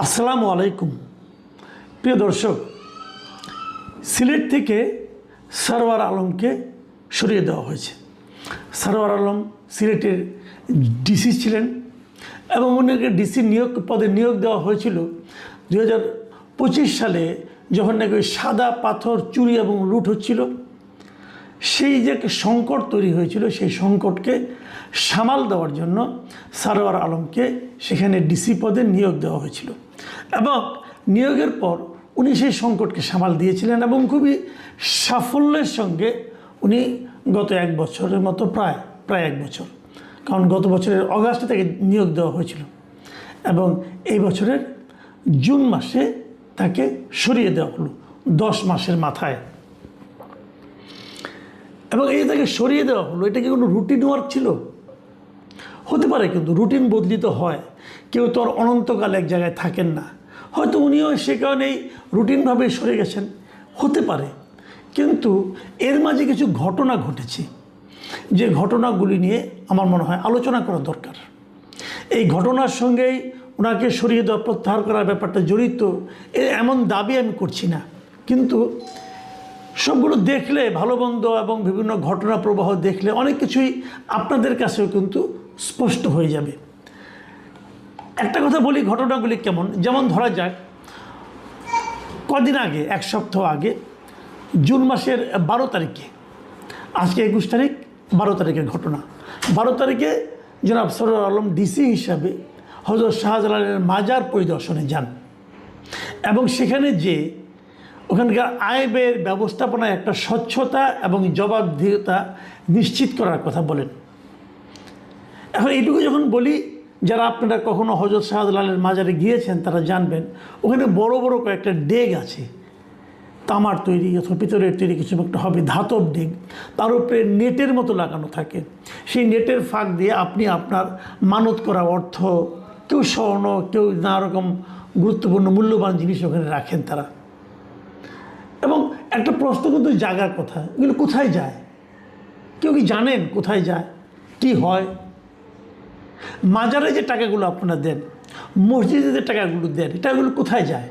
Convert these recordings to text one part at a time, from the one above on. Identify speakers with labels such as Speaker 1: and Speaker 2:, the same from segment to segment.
Speaker 1: আসসালামু আলাইকুম প্রিয় দর্শক, সিলেট থেকে সরওয়ার আলমকে সরিয়ে দেওয়া হয়েছে। সরওয়ার আলম সিলেটের ডিসি ছিলেন এবং ওনাকে ডিসি পদে নিয়োগ দেওয়া হয়েছিল 2025 সালে, যখন নাকি ওই সাদা পাথর চুরি এবং লুট হচ্ছিল। সেই যে সংকট তৈরি হয়েছিল, সেই সংকটকে সামাল দেওয়ার জন্য সরওয়ার আলমকে সেখানে ডিসি পদে নিয়োগ দেওয়া হয়েছিল এবং নিয়োগের পর উনি সেই সংকটকে সামাল দিয়েছিলেন এবং খুবই সাফল্যের সঙ্গে উনি গত এক বছরের মতো প্রায় এক বছর, কারণ গত বছরের অগাস্টে তাকে নিয়োগ দেওয়া হয়েছিল এবং এই বছরের জুন মাসে তাকে সরিয়ে দেওয়া হলো 10 মাসের মাথায়। এবং এই তাকে সরিয়ে দেওয়া হলো, এটা কি কোনো রুটিন ওয়ার্ক ছিল? হতে পারে, কিন্তু রুটিন বদলিত হয়। কেউ তো আর অনন্তকাল এক জায়গায় থাকেন না। হয়তো উনিও সে কারণেই রুটিনভাবে সরে গেছেন, হতে পারে। কিন্তু এর মাঝে কিছু ঘটনা ঘটেছে, যে ঘটনাগুলি নিয়ে আমার মনে হয় আলোচনা করা দরকার। এই ঘটনার সঙ্গেই ওনাকে সরিয়ে দেওয়া, প্রত্যাহার করার ব্যাপারটা জড়িত এমন দাবি আমি করছি না, কিন্তু সবগুলো দেখলে, ভালো মন্দ এবং বিভিন্ন ঘটনা প্রবাহ দেখলে অনেক কিছুই আপনাদের কাছেও কিন্তু স্পষ্ট হয়ে যাবে। একটা কথা বলি, ঘটনাগুলি কেমন, যেমন ধরা যাক কদিন আগে, এক সপ্তাহ আগে, জুন মাসের 12 তারিখে, আজকে 21 তারিখ, 12 তারিখের ঘটনা। 12 তারিখে জনাব সরওয়ার আলম ডিসি হিসাবে হযরত শাহজালালের মাজার পরিদর্শনে যান এবং সেখানে যে ওখানকার আয় ব্যয়ের ব্যবস্থাপনায় একটা স্বচ্ছতা এবং জবাবদিহিতা নিশ্চিত করার কথা বলেন। এখন এইটুকু যখন বলি, যারা আপনারা কখনো হযরত শাহজালালের মাজারে গিয়েছেন তারা জানবেন, ওখানে বড় বড় কয়েকটা ডেগ আছে, তামার তৈরি অথবা পিতলের তৈরি কিছু একটা হবে, ধাতব ডেগ, তার উপরে নেটের মতো লাগানো থাকে। সেই নেটের ফাঁক দিয়ে আপনি আপনার মানত করা অর্থ, কেউ স্বর্ণ, কেউ নানা রকম গুরুত্বপূর্ণ মূল্যবান জিনিস ওখানে রাখেন তারা। এবং একটা প্রশ্ন কিন্তু জাগার কথা, এগুলো কোথায় যায়? কেউ কি জানেন কোথায় যায়, কি হয়? মাজারে যে টাকাগুলো আপনারা দেন, মসজিদে যে টাকাগুলো দেন, টাকাগুলো কোথায় যায়?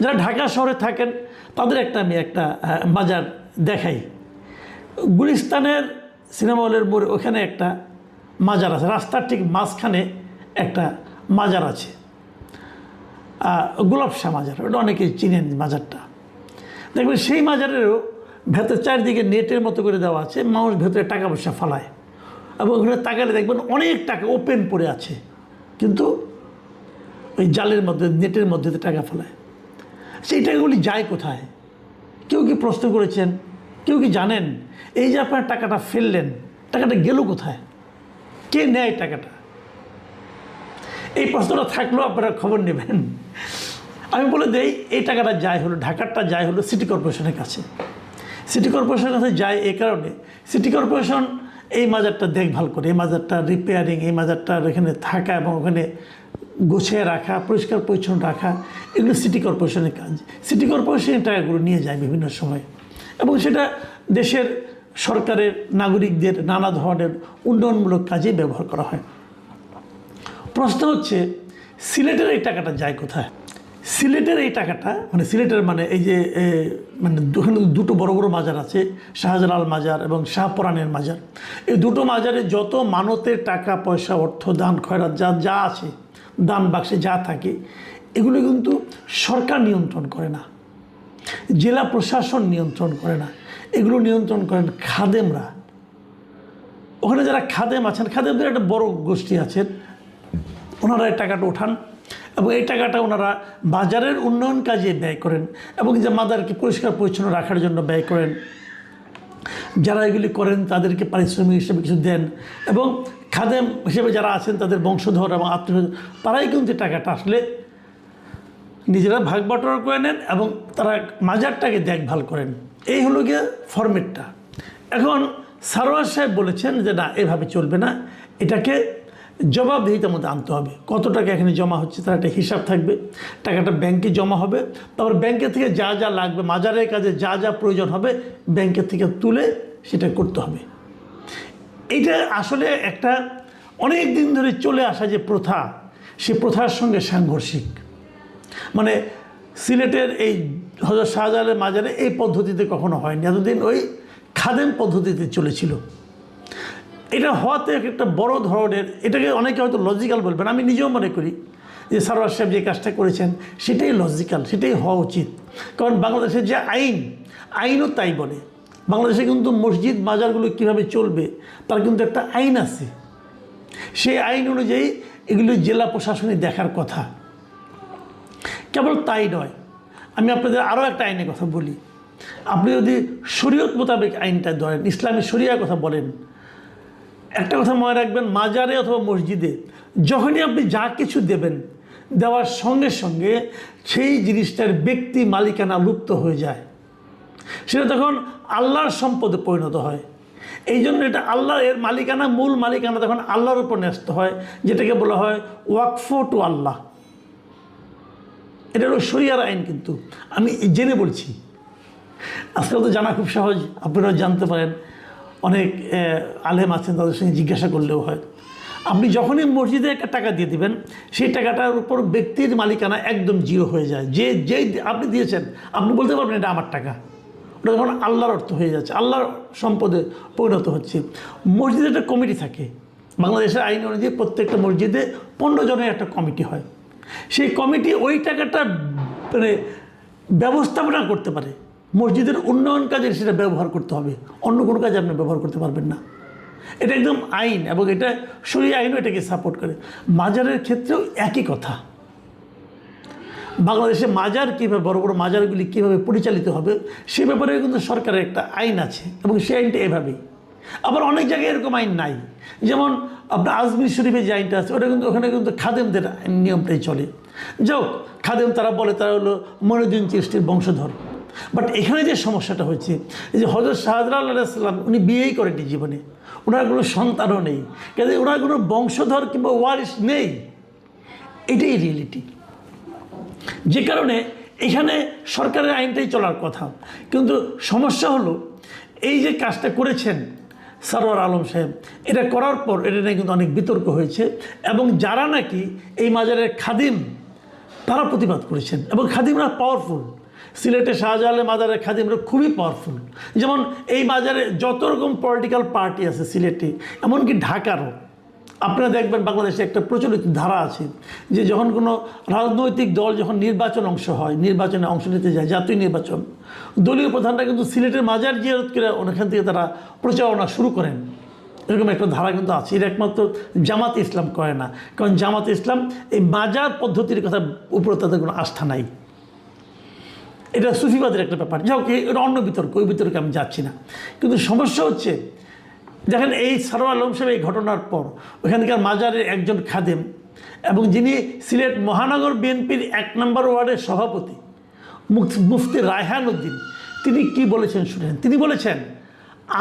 Speaker 1: যারা ঢাকা শহরে থাকেন তাদের আমি একটা মাজার দেখাই। গুলিস্তানের সিনেমা হলের মোড়ে ওখানে একটা মাজার আছে, রাস্তার ঠিক মাঝখানে একটা মাজার আছে, গোলাপ শাহ মাজার, ওটা অনেকে চিনেন মাজারটা। দেখবেন সেই মাজারেরও ভেতর চারদিকে নেটের মতো করে দেওয়া আছে, মানুষ ভেতরে টাকা পয়সা ফালায় এবং ওখানে তাকালে দেখবেন অনেক টাকা ওপেন পড়ে আছে, কিন্তু ওই জালের মধ্যে, নেটের মধ্যে টাকা ফেলায়। সেই টাকাগুলি যায় কোথায়? কেউ কি প্রশ্ন করেছেন? কেউ কি জানেন এই যে আপনার টাকাটা ফেললেন, টাকাটা গেল কোথায়? কে নেয় টাকাটা? এই প্রশ্নটা থাকলেও আপনারা খবর নেবেন। আমি বলে দেই, এই টাকাটা যায় হলো, ঢাকারটা যায় হলো সিটি কর্পোরেশনের কাছে। সিটি কর্পোরেশনের কাছে যায় এই কারণে, সিটি কর্পোরেশন এই মাজারটা দেখভাল করে, এই মাজারটা রিপেয়ারিং, এই মাজারটার এখানে থাকা এবং ওখানে গুছিয়ে রাখা, পরিষ্কার পরিচ্ছন্ন রাখা, এগুলো সিটি কর্পোরেশনের কাজ। সিটি কর্পোরেশনের টাকাগুলো নিয়ে যায় বিভিন্ন সময় এবং সেটা দেশের সরকারের, নাগরিকদের নানা ধরনের উন্নয়নমূলক কাজে ব্যবহার করা হয়। প্রশ্ন হচ্ছে, সিলেটের এই টাকাটা যায় কোথায়? সিলেটের এই টাকাটা, সিলেটের এই যে ওখানে দুটো বড় বড় মাজার আছে, শাহজালাল মাজার এবং শাহপরানের মাজার। এই দুটো মাজারে যত মানতের টাকা পয়সা, অর্থ, দান খয়রাত যা আছে, দান বাক্সে যা থাকে, এগুলো কিন্তু সরকার নিয়ন্ত্রণ করে না, জেলা প্রশাসন নিয়ন্ত্রণ করে না, এগুলো নিয়ন্ত্রণ করেন খাদেমরা। ওখানে যারা খাদেম আছেন, খাদেমদের একটা বড় গোষ্ঠী আছেন, ওনারা এই টাকাটা ওঠান এবং এই টাকাটা ওনারা বাজারের উন্নয়ন কাজে ব্যয় করেন এবং যে মাজারকে পরিষ্কার পরিচ্ছন্ন রাখার জন্য ব্যয় করেন। যারা এগুলি করেন তাদেরকে পারিশ্রমিক হিসেবে কিছু দেন এবং খাদেম হিসেবে যারা আছেন তাদের বংশধর এবং আত্মীয়, তারাই কিন্তু টাকাটা আসলে নিজেরা ভাগ বটরা করে নেন এবং তারা মাজারটাকে দেখভাল করেন। এই হলো গিয়ে ফরম্যাটটা। এখন সরওয়ার সাহেব বলেছেন যে না, এভাবে চলবে না, এটাকে জবাবদিহিতার মধ্যে আনতে হবে। কত টাকা এখানে জমা হচ্ছে তার একটা হিসাব থাকবে, টাকাটা ব্যাংকে জমা হবে, তারপর ব্যাংকের থেকে যা যা লাগবে, মাজারের কাজে যা যা প্রয়োজন হবে, ব্যাংকের থেকে তুলে সেটা করতে হবে। এটা আসলে একটা অনেক দিন ধরে চলে আসা যে প্রথা, সে প্রথার সঙ্গে সাংঘর্ষিক। মানে সিলেটের এই হযরত শাহজালালের মাজারে এই পদ্ধতিতে কখনো হয়নি, এতদিন ওই খাদেম পদ্ধতিতে চলেছিল। এটা হওয়াতে একটা বড় ধরনের, এটাকে অনেকে হয়তো লজিক্যাল বলবেন, আমি নিজেও মনে করি যে সারোয়ার সাহেব যে কাজটা করেছেন সেটাই লজিক্যাল, সেটাই হওয়া উচিত। কারণ বাংলাদেশের যে আইনও তাই বলে। বাংলাদেশে কিন্তু মসজিদ মাজারগুলো কীভাবে চলবে তার কিন্তু একটা আইন আছে, সেই আইন অনুযায়ী এগুলো জেলা প্রশাসনে দেখার কথা। কেবল তাই নয়, আমি আপনাদের আরও একটা আইনের কথা বলি। আপনি যদি শরীয়ত মোতাবেক আইনটা ধরেন, ইসলামী শরিয়ার কথা বলেন, একটা কথা মনে রাখবেন, মাজারে অথবা মসজিদে যখনই আপনি যা কিছু দেবেন, দেওয়ার সঙ্গে সঙ্গে সেই জিনিসটার ব্যক্তি মালিকানা লুপ্ত হয়ে যায়, সেটা তখন আল্লাহর সম্পদে পরিণত হয়। এই জন্য এটা আল্লাহ, এর মালিকানা, মূল মালিকানা তখন আল্লাহর উপর ন্যস্ত হয়, যেটাকে বলা হয় ওয়াকফ টু আল্লাহ। এটা হলো শরিয়ার আইন, কিন্তু আমি জেনে বলছি। আজকাল তো জানা খুব সহজ, আপনারাও জানতে পারেন, অনেক আলেম আছেন, তাদের সঙ্গে জিজ্ঞাসা করলেও হয়। আপনি যখনই মসজিদে একটা টাকা দিয়ে দিবেন, সেই টাকাটার উপর ব্যক্তির মালিকানা একদম জিরো হয়ে যায়। যেই আপনি দিয়েছেন আপনি বলতে পারবেন এটা আমার টাকা, ওটা তখন আল্লাহর অর্থ হয়ে যাচ্ছে, আল্লাহর সম্পদে পরিণত হচ্ছে। মসজিদে একটা কমিটি থাকে, বাংলাদেশের আইন অনুযায়ী প্রত্যেকটা মসজিদে 15 জনের একটা কমিটি হয়। সেই কমিটি ওই টাকাটা মানে ব্যবস্থাপনা করতে পারে, মসজিদের উন্নয়ন কাজে সেটা ব্যবহার করতে হবে, অন্য কোনো কাজে আপনি ব্যবহার করতে পারবেন না। এটা একদম আইন, এবং এটা শরিয়া আইনও এটাকে সাপোর্ট করে। মাজারের ক্ষেত্রেও একই কথা। বাংলাদেশে মাজার কীভাবে, বড় বড় মাজারগুলি কীভাবে পরিচালিত হবে সে ব্যাপারে কিন্তু সরকারের একটা আইন আছে, এবং সেই আইনটা এভাবেই। আবার অনেক জায়গায় এরকম আইন নাই, যেমন আপনার আজমির শরীফে যে আইনটা আছে ওটা কিন্তু ওখানে কিন্তু খাদেমদের নিয়মটাই চলে। যাও, খাদেম তারা বলে তারা হলো মঈনুদ্দিন চিশতির বংশধর। বাট এখানে যে সমস্যাটা হয়েছে, এই যে হযরত শাহজালাল আলাইহিস সালাম উনি বিয়েই করেননি জীবনে, ওনার কোনো সন্তানও নেই, কাজে ওনার কোনো বংশধর কিংবা ওয়ারিস নেই, এটাই রিয়েলিটি। যে কারণে এখানে সরকারের আইনটাই চলার কথা। কিন্তু সমস্যা হলো এই যে কাজটা করেছেন সরওয়ার আলম সাহেব, এটা করার পর এটা নিয়ে কিন্তু অনেক বিতর্ক হয়েছে, এবং যারা নাকি এই মাজারের খাদিম তারা প্রতিবাদ করেছেন, এবং খাদিমরা পাওয়ারফুল। সিলেটে শাহজালালের মাজারের খাদিমরা খুবই পাওয়ারফুল। যেমন এই মাজারে যত রকম পলিটিক্যাল পার্টি আছে সিলেটে, এমনকি ঢাকারও, আপনারা দেখবেন বাংলাদেশে একটা প্রচলিত ধারা আছে যে যখন কোনো রাজনৈতিক দল যখন নির্বাচনে অংশ নিতে যায়, জাতীয় নির্বাচন, দলীয় প্রধানরা কিন্তু সিলেটের মাজার জিয়ারত করে ওখান থেকে তারা প্রচারণা শুরু করেন। এরকম একটা ধারা কিন্তু আছে। এটা একমাত্র জামাত ইসলাম করে না, কারণ জামাত ইসলাম এই মাজার পদ্ধতির কথা উপরে তাদের কোনো আস্থা নাই। এটা সুফিবাদের একটা ব্যাপার, যাই হোক, এটা অন্য বিতর্ক, ওই বিতর্কে আমি যাচ্ছি না। কিন্তু সমস্যা হচ্ছে, দেখেন এই সরওয়ার আলম সাহেব এই ঘটনার পর ওখানকার মাজারের একজন খাদেম, এবং যিনি সিলেট মহানগর বিএনপির 1 নম্বর ওয়ার্ডের সভাপতি মুফতি রায়হান উদ্দিন, তিনি কি বলেছেন শুনেন। তিনি বলেছেন,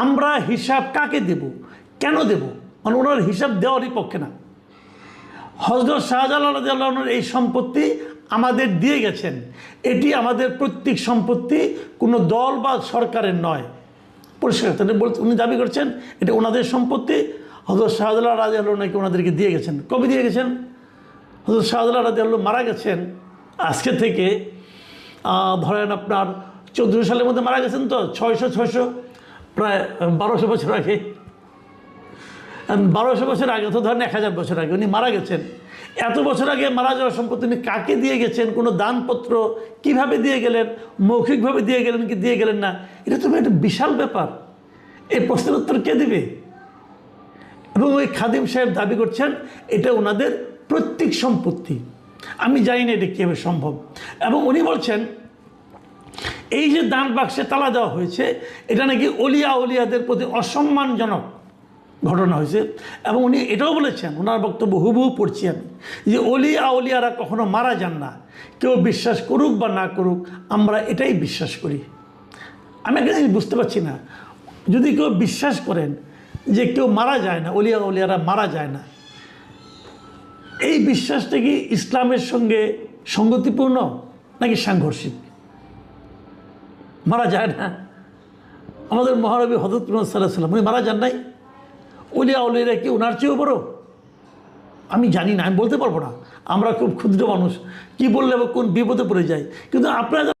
Speaker 1: আমরা হিসাব কাকে দেব, কেন দেব, মানে ওনার হিসাব দেওয়ারই পক্ষে না। হযরত শাহজালাল রাদিয়াল্লাহু আনহুর এই সম্পত্তি আমাদের দিয়ে গেছেন, এটি আমাদের প্রত্যেক সম্পত্তি, কোনো দল বা সরকারের নয়। পরিষ্কার উনি দাবি করছেন এটা ওনাদের সম্পত্তি। হযরত শাহজালাল রাদিয়াল্লাহু নাকি ওনাদেরকে দিয়ে গেছেন। কবে দিয়ে গেছেন? হযরত শাহজালাল রাদিয়াল্লাহু মারা গেছেন আজকে থেকে ধরেন আপনার 1400 সালের মধ্যে মারা গেছেন, তো 600 প্রায় 1200 বছর আগে, 1200 বছর আগে, তো ধরেন 1000 বছর আগে উনি মারা গেছেন। এত বছর আগে মারা যাওয়ার সম্পত্তি উনি কাকে দিয়ে গেছেন, কোনো দানপত্র কিভাবে দিয়ে গেলেন, মৌখিকভাবে দিয়ে গেলেন কি দিয়ে গেলেন না, এটা তো একটা বিশাল ব্যাপার। এই প্রশ্নের উত্তর কে দেবে? এবং ওই খাদিম সাহেব দাবি করছেন এটা ওনাদের প্রত্যেক সম্পত্তি। আমি জানি না এটা কীভাবে সম্ভব। এবং উনি বলছেন এই যে দান বাক্সে তালা দেওয়া হয়েছে, এটা নাকি অলিয়াদের প্রতি অসম্মানজনক ঘটনা হয়েছে। এবং উনি এটাও বলেছেন, ওনার বক্তব্য হুবহু পড়ছি আমি, যে অলিয়ারা কখনো মারা যান না, কেউ বিশ্বাস করুক বা না করুক, আমরা এটাই বিশ্বাস করি। আমি একটা জিনিস বুঝতে পারছি না, যদি কেউ বিশ্বাস করেন যে কেউ মারা যায় না, অলিয়ারা মারা যায় না, এই বিশ্বাসটা কি ইসলামের সঙ্গে সঙ্গতিপূর্ণ নাকি সাংঘর্ষিক? মারা যায় না। আমাদের মহানবী হযরত মুহাম্মদ সাল্লাল্লাহু আলাইহি ওয়াসাল্লাম উনি মারা যান নাই, অলিয়ারা কি ওনার চেয়েও বড়? আমি জানি না, আমি বলতে পারবো না। আমরা খুব ক্ষুদ্র মানুষ, কি বললে বা কোন বিপদে পড়ে যাই। কিন্তু আপনারা